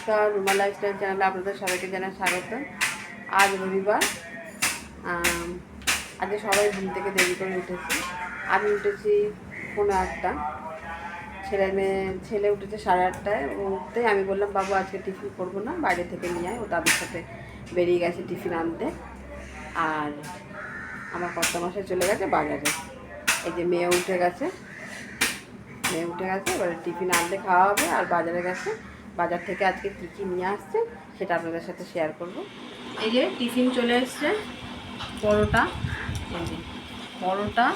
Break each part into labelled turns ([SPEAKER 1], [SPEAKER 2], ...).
[SPEAKER 1] নমস্কার, রুমা লাইফস্টাইল চ্যানেলে আপনাদের সবাইকে জানাই স্বাগত। আজ রবিবার, আজকে সবাই ঘুম থেকে দেরি করে উঠেছি। আমি উঠেছি 8:30, ছেলে উঠেছে 8:30টায়। উঠতে আমি বললাম, বাবু আজকে টিফিন করবো না, বাইরে থেকে নিয়ে আয়। ও দাদুর সাথে বেরিয়ে গেছে টিফিন আনতে। আর আমার কর্তামশাই চলে গেছে বাজারে। এই যে মেয়ে উঠে গেছে, এবারে টিফিন আনতে খাওয়া হবে। আর বাজারে গেছে, বাজার থেকে আজকে কী কী নিয়ে আসছে সেটা আপনাদের সাথে শেয়ার করব। এই যে টিফিন চলে এসছে, পরোটা,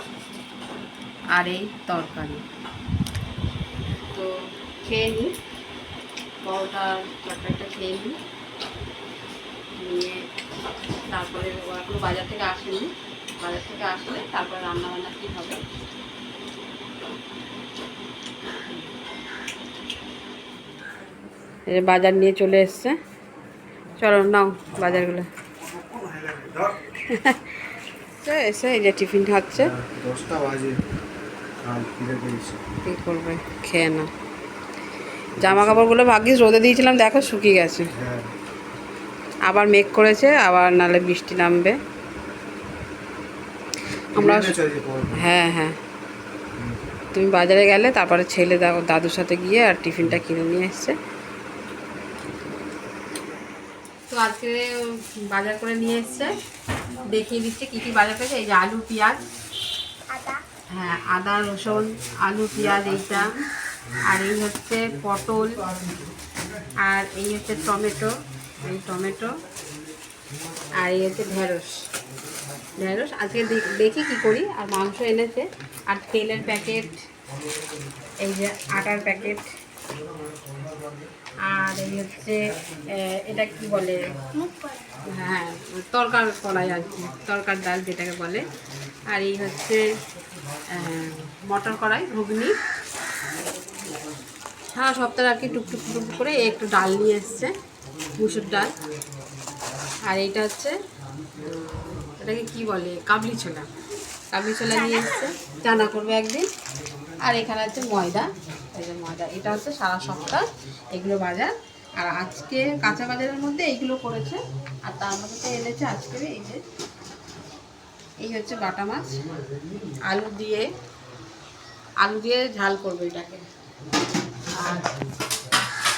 [SPEAKER 1] আর এই তরকারি। তো খেয়ে নিই, পরোটা তরকারিটা খেয়ে নিই, নিয়ে তারপরে এখনো বাজার থেকে আসেনি, বাজার থেকে আসলে তারপরে রান্নাবান্না কী হবে। বাজার নিয়ে চলে এসছে, চলো নাও বাজারগুলো। এসে এই যে টিফিন খাচ্ছে।
[SPEAKER 2] 10টা বাজে,
[SPEAKER 1] কী করবে, খেয়ে না। জামা কাপড়গুলো ভাগ্যিস রোদে দিয়েছিলাম, দেখো শুকিয়ে গেছে। আবার মেঘ করেছে, আবার নালে বৃষ্টি নামবে। আমরা হ্যাঁ, তুমি বাজারে গেলে, তারপরে ছেলে দাদুর সাথে গিয়ে আর টিফিনটা কিনে নিয়ে এসছে। তো আজকে বাজার করে নিয়ে এসছে, দেখিয়ে দিচ্ছে কী কী বাজার করেছে। এই যে আলু, পেঁয়াজ, হ্যাঁ আদা, রসুন, আলু, পেঁয়াজ এইটা, আর এই হচ্ছে পটল, আর এই হচ্ছে টমেটো, আর এই হচ্ছে ঢেঁড়স। আজকে দেখি কি করি। আর মাংস এনেছে, আর তেলের প্যাকেট, এই যে আটার প্যাকেট, আর এই হচ্ছে এটা কি বলে, হ্যাঁ তরকার কড়াই আর কি, তরকার ডাল যেটাকে বলে। আর এই হচ্ছে মটর কড়াই, ঘুগনি। সারা সপ্তাহে আর কি টুকটুক করে একটু ডাল নিয়ে এসছে, মুসুর ডাল। আর এইটা হচ্ছে এটাকে কি বলে, কাবলি ছোলা নিয়ে এসছে, চানা করবে একদিন। আর এখানে হচ্ছে ময়দা, এই যে ময়দা, এটা হচ্ছে সারা সপ্তাহ এগুলো বাজার। আর আজকে কাঁচা বাজারের মধ্যে এইগুলো করেছে। আর তার মধ্যে এনেছে আজকে এই হচ্ছে বাটা মাছ, আলু দিয়ে ঝাল করবে এটাকে। আর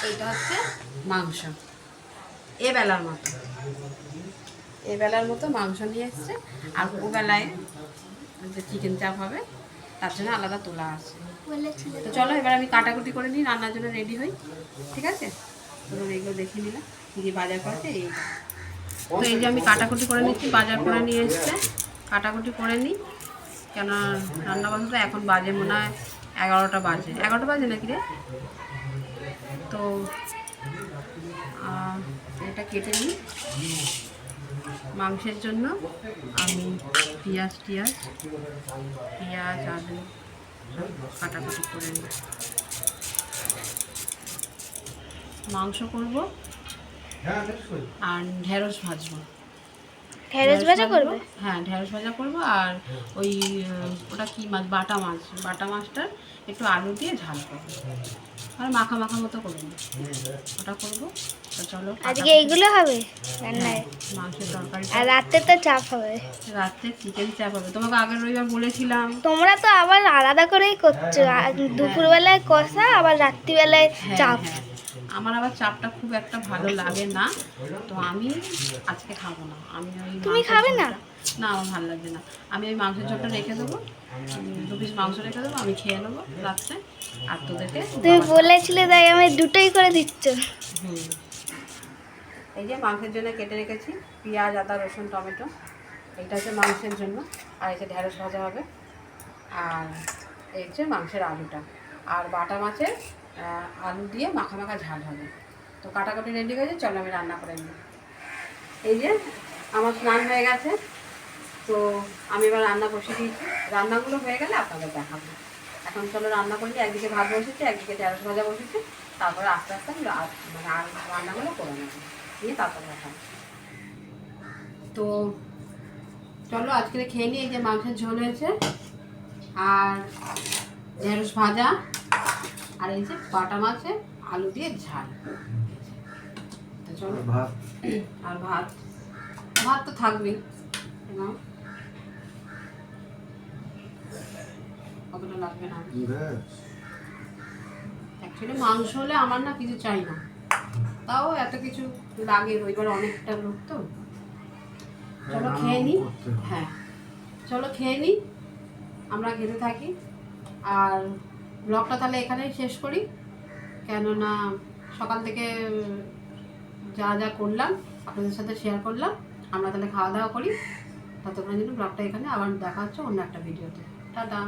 [SPEAKER 1] এইটা হচ্ছে মাংস, এবেলার মতো মাংস নিয়ে এসছে। আর ওবেলায় যে চিকেন চাপ হবে, তার জন্য আলাদা তোলা আছে। তো চলো এবার আমি কাটাকুটি করে নিই, রান্নার জন্য রেডি হই, ঠিক আছে? তোমরা এইগুলো দেখে নিলাম কী কী বাজার করেছে। এই তো এই যে আমি কাটাকুটি করে নিচ্ছি, বাজার করে নিয়ে এসছে, কাটাকুটি করে নিই। কেন রান্না বান্নাটা এখন বাজে মনে হয় 11টা বাজে নাকি রে। তো এটা কেটে নিই। মাংসের জন্য আমি পেঁয়াজ আলু কাটাকুটি করে নিই। মাংস করব আর ঢেঁড়স ভাজবো।
[SPEAKER 3] ঢেঁড়স ভাজা করবে?
[SPEAKER 1] হ্যাঁ ঢেঁড়স ভাজা করবো। আর ওই ওটা কি মাছ, বাটা মাছটার একটু আলু দিয়ে ঝাল করবো, আর মাখা মতো করবো, ওটা করবো। তো চলো
[SPEAKER 3] আজকে এইগুলো হবে রান্নায়,
[SPEAKER 1] মাংসের তরকারি।
[SPEAKER 3] আর রাতে তো চাপ হবে,
[SPEAKER 1] রাতে চিকেন চাপ হবে। তোমাকে আগের রবিবার বলেছিলাম।
[SPEAKER 3] তোমরা তো আবার আলাদা করেই করছো, দুপুরবেলায় কষা, আবার রাত্রিবেলায় চাপ।
[SPEAKER 1] আমার আবার চাপটা খুব একটা ভালো লাগে না, তো আমি আজকে খাবো না। আমি ওই
[SPEAKER 3] তুমি খাবে না?
[SPEAKER 1] না, আমার ভালো লাগবে না। আমি ওই মাংসের ঝোলটা রেখে দেবো, 2 পিস মাংস রেখে দেবো, আমি খেয়ে নেবো রাত্রে। আর তোদেরকে
[SPEAKER 3] তুমি বলেছিলে, তাই আমি দুটোই করে দিচ্ছ।
[SPEAKER 1] এই যে মাংসের জন্য কেটে রেখেছি পেঁয়াজ, আদা, রসুন, টমেটো। এইটা হচ্ছে মাংসের জন্য। আর এই যে ঢেঁড়স ভাজা হবে। আর এই হচ্ছে মাংসের আলুটা। আর বাটা মাছের আলু দিয়ে মাখা ঝাল হবে। তো কাটাকুটি রেডি হয়েছে, চলো আমি রান্না করে নিই। এই যে আমার স্নান হয়ে গেছে, তো আমি এবার রান্না বসিয়ে দিয়েছি। রান্নাগুলো হয়ে গেলে আপনাদের দেখাবো। এখন চলো রান্না করি। একদিকে ভাত বসেছে, একদিকে ঢেঁড়স ভাজা বসেছে। তারপরে আস্তে আস্তে আমি আর রান্নাগুলো করে নেবো, নিয়ে তারপরে দেখাবো। তো চলো আজকে খেয়ে নিই। এই যে মাংসের ঝোল হয়েছে, আর ঢেঁড়স ভাজা, আর এই যে বাটা মাছে আলু দিয়ে ঝাল। চলো।
[SPEAKER 2] ভাত
[SPEAKER 1] আর ভাত ভাত তো থাকবেই, নাও কতটা লাগবে না।
[SPEAKER 2] ব্যাস।
[SPEAKER 1] অ্যাকচুয়ালি মাংস হলে আমার না কিছু চাই না, তাও এত কিছু লাগে, রবিবার অনেকটা লোক তো। চলো খেয়ে নিই।
[SPEAKER 2] করতে হবে।
[SPEAKER 1] হ্যাঁ চলো খেয়ে নিই, আমরা খেতে থাকি। আর ব্লগটা তাহলে এখানেই শেষ করি, কেননা সকাল থেকে যা যা করলাম আপনাদের সাথে শেয়ার করলাম। আমরা তাহলে খাওয়া দাওয়া করি, ততক্ষণ জন্য ব্লগটা এখানে, আবার দেখা হচ্ছে অন্য একটা ভিডিওতে। টাটা।